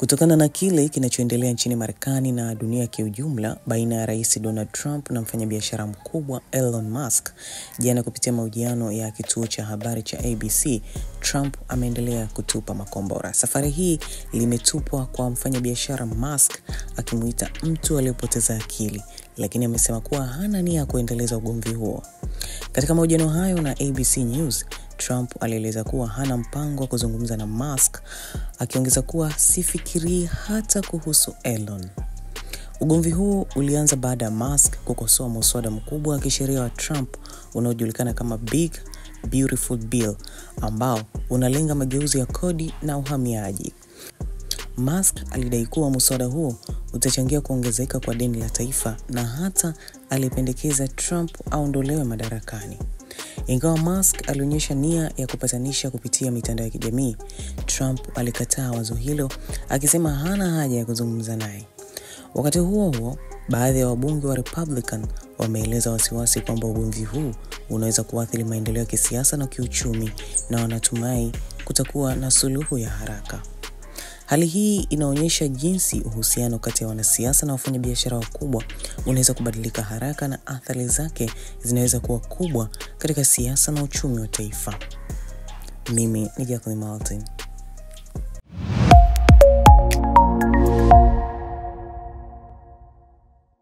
Kutokana na kile kinachoendelea nchini Marekani na dunia kiujumla baina ya Rais Donald Trump na mfanyabiashara mkubwa Elon Musk, jana kupitia mahojiano ya kituo cha habari cha ABC, Trump ameendelea kutupa makombora. Safari hii limetupwa kwa mfanyabiashara Musk akimuita mtu aliyepoteza akili, lakini amesema kuwa hana nia ya kuendeleza ugomvi huo. Katika mahojiano hayo na ABC News, Trump alieleza kuwa hana mpango wa kuzungumza na Musk, akiongeza kuwa sifikiri hata kuhusu Elon. Ugomvi huu ulianza baada ya Musk kukosoa muswada mkubwa wa kisheria wa Trump unaojulikana kama Big Beautiful Bill, ambao unalenga mageuzi ya kodi na uhamiaji. Musk alidai kuwa muswada huo utachangia kuongezeka kwa deni la taifa na hata alipendekeza Trump aondolewe madarakani. Ingawa Musk alionyesha nia ya kupatanisha kupitia mitandao ya kijamii, Trump alikataa wazo hilo akisema hana haja ya kuzungumza naye. Wakati huo huo, baadhi ya wabunge wa Republican wameeleza wasiwasi kwamba ugomvi huu unaweza kuathiri maendeleo ya kisiasa na kiuchumi, na wanatumai kutakuwa na suluhu ya haraka. Hali hii inaonyesha jinsi uhusiano kati ya wanasiasa na wafanyabiashara wakubwa unaweza kubadilika haraka, na athari zake zinaweza kuwa kubwa katika siasa na uchumi wa taifa. Mimi ni Jacqueline Martin.